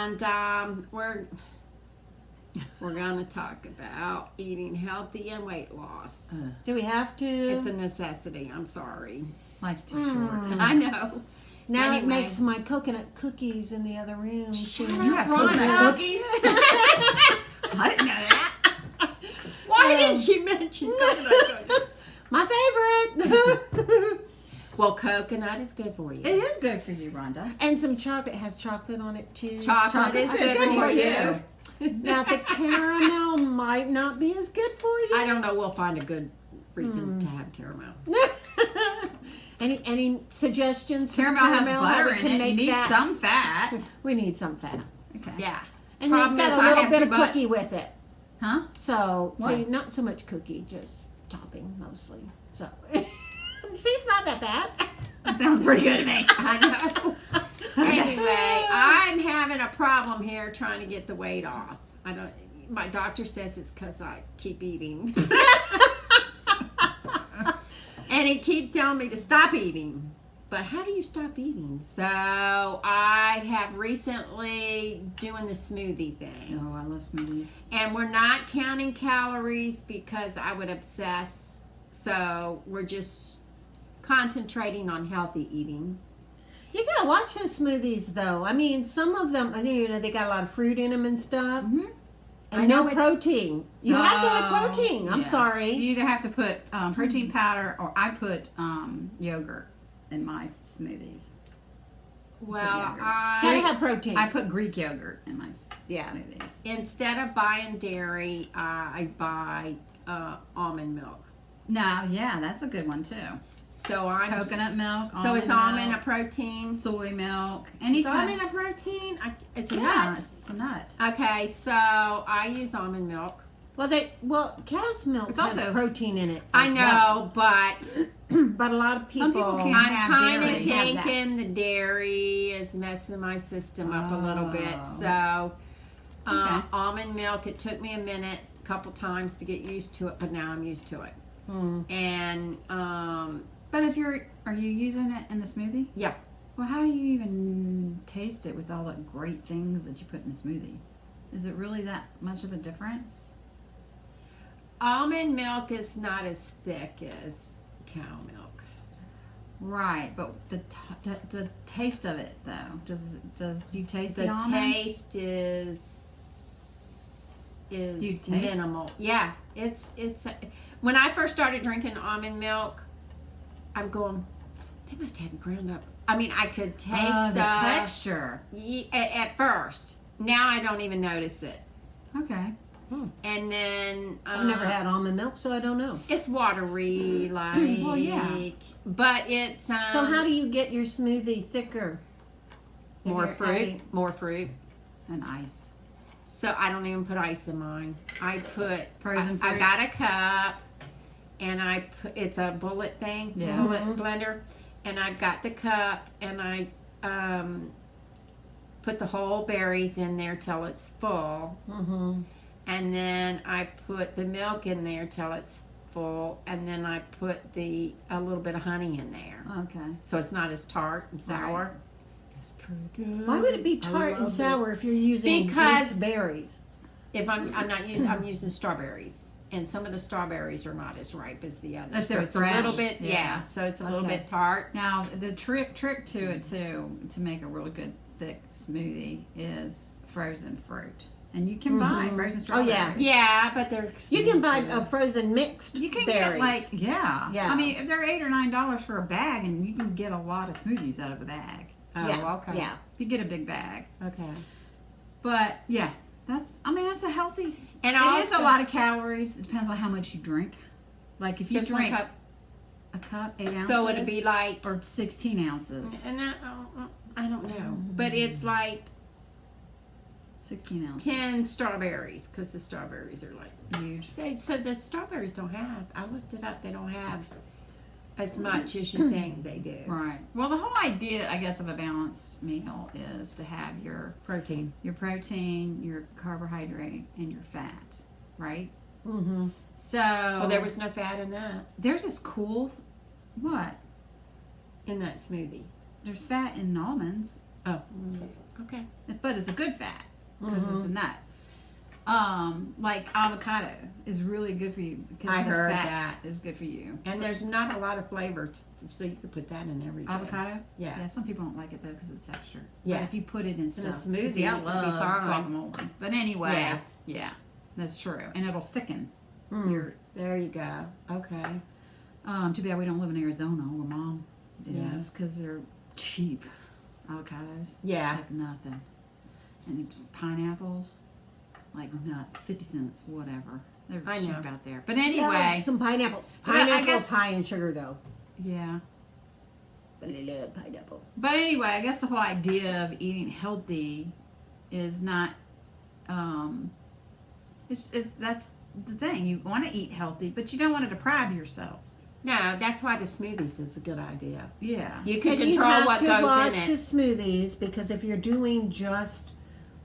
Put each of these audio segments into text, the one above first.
And we're gonna talk about eating healthy and weight loss. Do we have to? It's a necessity. I'm sorry. Life's too short. I know. Now Anyway. it makes my coconut cookies in the other room. Shut too. up, You have Rhonda. coconut cookies? I didn't know that. Why did she mention coconut cookies? My favorite. Well, coconut is good for you. It is good for you, Rhonda. And some chocolate. It has chocolate on it too. Chocolate is good for you. Now the caramel might not be as good for you. I don't know. We'll find a good reason to have caramel. Any suggestions? for Caramel has how butter we in can it. You make need that? some fat. We need some fat. Okay. Yeah. And Problem it's got is, a I little have bit too of much. cookie with it. Huh? So, What? see, not so much cookie, just topping mostly. So, see, it's not that bad. That sounds pretty good to me. I know. Anyway, I'm having a problem here trying to get the weight off. I don't. My doctor says it's because I keep eating, and he keeps telling me to stop eating. But how do you stop eating? So I have recently doing the smoothie thing, Oh, I love smoothies. and we're not counting calories because I would obsess. So we're just concentrating on healthy eating. You gotta watch those smoothies, though. I mean, some of them, they got a lot of fruit in them and stuff. Mm-hmm. And I know no it's- protein. You have to have protein. I'm Yeah. sorry. You either have to put protein powder or I put yogurt in my smoothies. Well, yogurt. Gotta have protein. I put Greek yogurt in my Yeah. smoothies. instead of buying dairy, I buy almond milk. No, yeah, that's a good one too. So I'm Coconut milk. So is almond almond a milk, protein? soy milk, any Is kind. almond a protein? It's a Yeah, nut. it's a nut. Okay, so I use almond milk. Cow's milk It's has also- protein in it. I as know, but well. But a lot of people. Some people can't I'm have kind of dairy. Have that. thinking the dairy is messing my system up a little bit. Oh. So Okay. almond milk, it took me a minute, a couple times to get used to it, but now I'm used to it. Mm. And But are you using it in the smoothie? yeah. Well, how do you even taste it with all the great things that you put in the smoothie? Is it really that much of a difference? Almond milk is not as thick as cow milk. Right, but the taste of it though, does you taste the The almond? taste is You taste? minimal. Yeah, it's when I first started drinking almond milk, I'm going, they must have it ground up. I mean, I could taste the texture. at first. Now I don't even notice it. Okay. And then I've never had almond milk, so I don't know. It's watery, like. Well, yeah. But it's So how do you get your smoothie thicker? If more you're fruit, adding- more fruit. And ice. So I don't even put ice in mine. I put Frozen I fruit? got a cup, and I put it's a bullet thing, Yeah. bullet Mhm. blender, and I've got the cup, and I put the whole berries in there till it's full, Mhm. and then I put the milk in there till it's full, and then I put a little bit of honey in there, Okay. so it's not as tart and sour. It's pretty good. Why would it be tart and sour if you're using Because- mixed berries? If I'm not using, I'm using strawberries, and some of the strawberries are not as ripe as the others. If So they're it's a little fresh, bit, yeah. So it's a little Okay. bit tart. Now the trick to it too to make a really good thick smoothie is frozen fruit, and you can buy Mhm. frozen Oh, strawberries. yeah. Yeah, but they're You can buy expensive. a frozen mixed You can berries. get like yeah. Yeah. I mean, if they're $8 or $9 for a bag, and you can get a lot of smoothies out of a bag. Oh, yeah, okay. yeah. You get a big bag, Okay. but yeah, that's a healthy. And It also, is a lot of calories. It depends on how much you drink. Like if you just one drink cup. a cup, 8 ounces, So it'd be like, or 16 ounces, and I don't know, but it's like 16 ounces, 10 strawberries because the strawberries are like huge. So the strawberries don't have. I looked it up. They don't have as much as you think they do. Right. Well, the whole idea, I guess, of a balanced meal is to have your Protein. protein, your carbohydrate, and your fat, right? Mm-hmm. So Well, there was no fat in that there's this cool what? smoothie. There's fat in almonds. Oh. Okay. But it's a good fat because Mm-hmm. it's a nut. Like avocado is really good for you because I the heard fat that. is good for you. And there's not a lot of flavor, so you could put that in everything. Avocado? Yeah. Yeah, some people don't like it though because of the texture. Yeah. But if you put it in In a stuff. smoothie, See, I it would be love fine. guacamole. But anyway, Yeah. yeah, that's true. And it'll thicken your. There you go. Okay. Too bad we don't live in Arizona where Mom Yeah. is because they're cheap avocados. Yeah. Like nothing. And pineapples, like 50 cents, whatever. They're I cheap know. out there. But anyway, Some pineapple. But I Pineapple's guess- high in sugar, though. yeah. But I love pineapple. But anyway, I guess the whole idea of eating healthy is not. That's the thing. You want to eat healthy, but you don't want to deprive yourself. No, that's why the smoothies is a good idea. Yeah. You can And you control have what to goes watch in the it. smoothies, because if you're doing just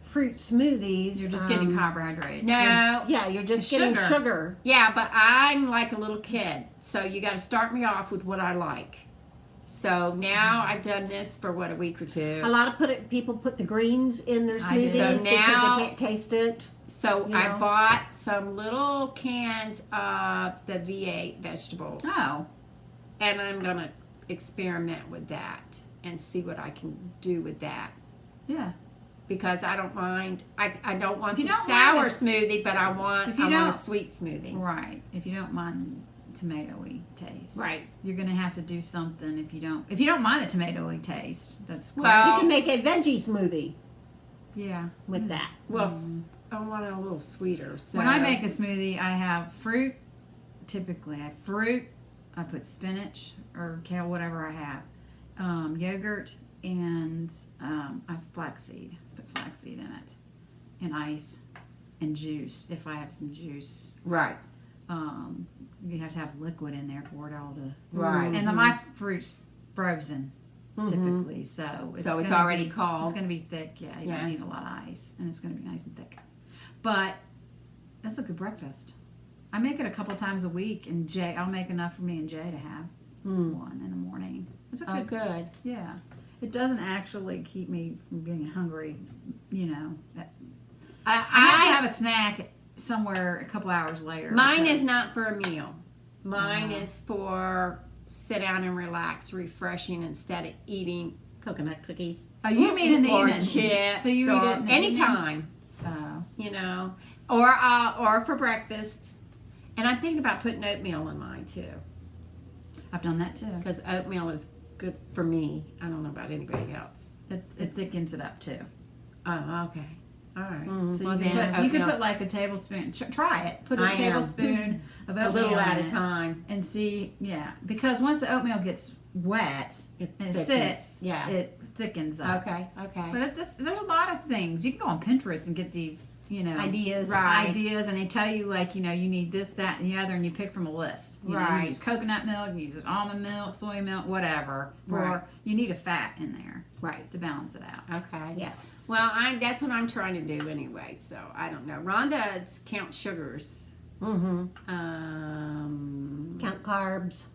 fruit smoothies, You're just getting carbohydrates. No. Yeah, you're just getting Sugar. sugar. Yeah, but I'm like a little kid, so you got to start me off with what I like. So now I've done this for a week or two. A lot of people put the greens in their I do. smoothies So because now- they can't taste it. So You I know? bought some little cans of the V8 vegetable, Oh. and I'm gonna experiment with that and see what I can do with that. Yeah. Because I don't mind. I don't want If you the don't mind sour it- smoothie, but I want If you a don't- sweet smoothie. Right. If you don't mind tomatoey taste. Right. You're gonna have to do something if you don't mind the tomatoey taste. That's great. Well- You can make a veggie smoothie Yeah. with that. Well, I want it a little sweeter. So. When I make a smoothie, I have fruit. Typically, I have fruit. I put spinach or kale, whatever I have. Yogurt and I have flaxseed. Put flaxseed in it, and ice, and juice if I have some juice. right, You have to have liquid in there for it all to. right, And my fruit's frozen. Typically, so it's gonna already be, cold. It's going to be thick, yeah. You Yeah. don't need a lot of ice, and it's going to be nice and thick. But that's a good breakfast. I make it a couple times a week, and I'll make enough for me and Jay to have one in the morning. It's a Oh, good, good. yeah. It doesn't actually keep me from being hungry, you know. I have to have a snack somewhere a couple hours later. Mine because- is not for a meal. Mine is for sit down and relax, refreshing instead of eating coconut cookies Oh, you mean in the or evening? chips. So you eat or it in the anytime, evening? you know, or for breakfast. And I'm thinking about putting oatmeal in mine too, I've done that too. because oatmeal is good for me. I don't know about anybody else. It thickens it up too. Oh, okay. All right. So Well, you then can oatmeal- put like a tablespoon. Try it. Put a I am. tablespoon of a oatmeal little at in a it time. and see. Yeah, because once the oatmeal gets wet It and it thickens. sits, Yeah. it thickens up. Okay. Okay. But there's a lot of things you can go on Pinterest and get these, you know, Ideas. Right. ideas, and they tell you like you need this, that, and the other, and you pick from a list. You know, you Right. use coconut milk, you use almond milk, soy milk, whatever. Right. Or you need a fat in there Right. to balance it out. Okay. Yes. Well, that's what I'm trying to do anyway. So I don't know. Rhonda counts sugars. Mm-hmm. Count carbs.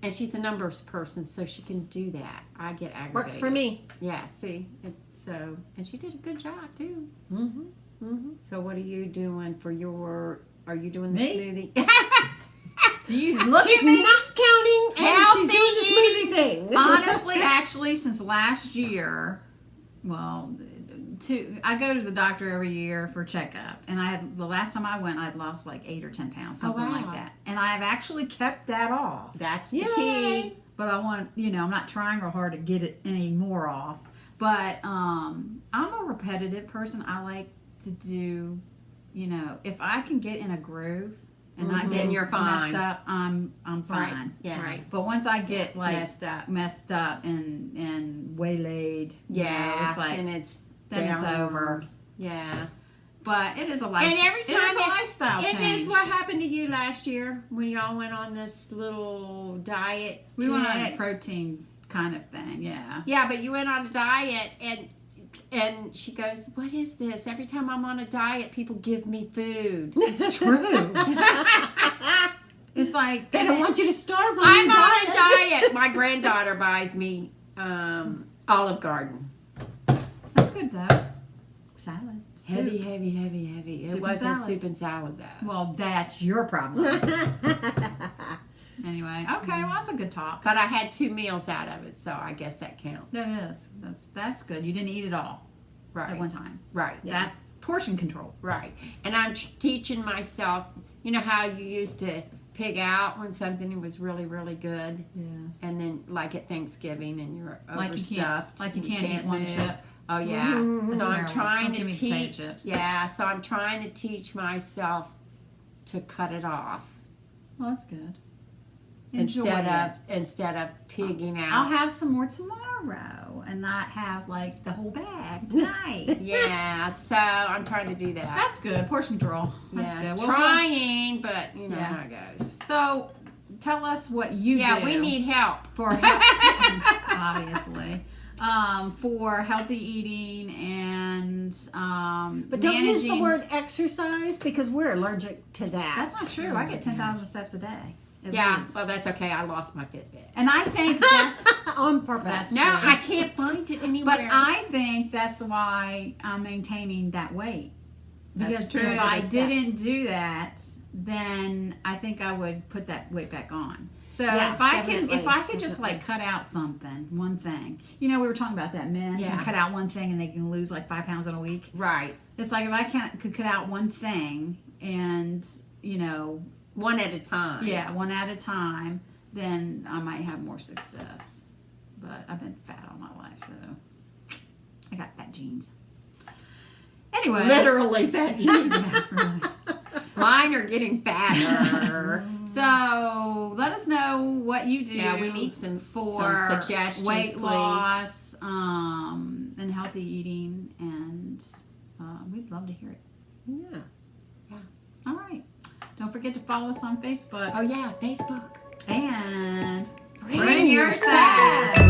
And she's a numbers person, so she can do that. I get aggravated. Works for me. Yeah. See. And she did a good job too. Mm-hmm. Mm-hmm. So what are you doing for your? Are you doing the Me? smoothie? Do you look She's at me? not counting, and Healthy she's doing the smoothie thing. Honestly, actually, since last year, well, I go to the doctor every year for a checkup, and the last time I went, I'd lost like 8 or 10 pounds, something wow. like that, and I've actually kept that off. That's the Yay. key. But I want, I'm not trying real hard to get it any more off. But I'm a repetitive person. I like to do, if I can get in a groove and not Then get you're fine. messed up, I'm fine. Right. Yeah. Right. But once I get like Messed up. and waylaid, Yeah. it's like and it's then it's down. over. Yeah. But it is a life. And every it time is a lifestyle Isn't change. this what happened to you last year when y'all went on this little diet? We went on a kick? protein kind of thing. Yeah. Yeah, but you went on a diet and she goes, "What is this? Every time I'm on a diet, people give me food." It's true. It's like They don't want you to starve on I'm your on a diet. My granddaughter buys me Olive Garden. That's good though. Salad. Heavy, Soup. heavy, heavy, heavy. Soup It and wasn't salad. soup and salad though. Well, that's your problem. Anyway, okay, well that's a good talk. But I had 2 meals out of it, so I guess that counts. That is. That's good. You didn't eat it all Right. at one time. Right. That's portion control. Right. And I'm teaching myself, you know how you used to pig out when something was really, really good? Yes. And then like at Thanksgiving and you're Like you can't, overstuffed. like you and can't eat one move. chip. Oh yeah. Mhm. So I'm Terrible. trying Don't to give me potato teach. chips. Yeah. So I'm trying to teach myself to cut it off Well, that's good. Enjoy instead of pigging I'll out. have some more tomorrow and not have like the whole bag tonight. Yeah. So I'm trying to do that. That's good. Portion control. That's Yeah. good. Well, Trying, but you know Yeah. how it goes. So tell us what you Yeah, do. we need help. for obviously for healthy eating and But don't use the managing- word exercise because we're allergic to that. That's not true. I get 10,000 steps a day. At Yeah, least. well, that's okay. I lost my Fitbit. And I think that, On purpose. That's No, true. I can't find it anywhere. but I think that's why I'm maintaining that weight. Because That's true. if I The steps. didn't do that, then I think I would put that weight back on. So Yeah, if I definitely. could just like cut out something, one thing. You know, we were talking about that men Yeah. can cut out one thing and they can lose like 5 pounds in a week. Right. It's like if I could cut out one thing and, you know, One at a time. yeah, one at a time, then I might have more success. But I've been fat all my life, so I got fat genes. Anyway. Literally fat jeans. Yeah, really. Mine are getting fatter. So let us know what you do. Yeah, we need some suggestions, weight please. loss, and healthy eating, and we'd love to hear it. Yeah. All right. Don't forget to follow us on Facebook Oh, yeah, Facebook. and Bring your sass.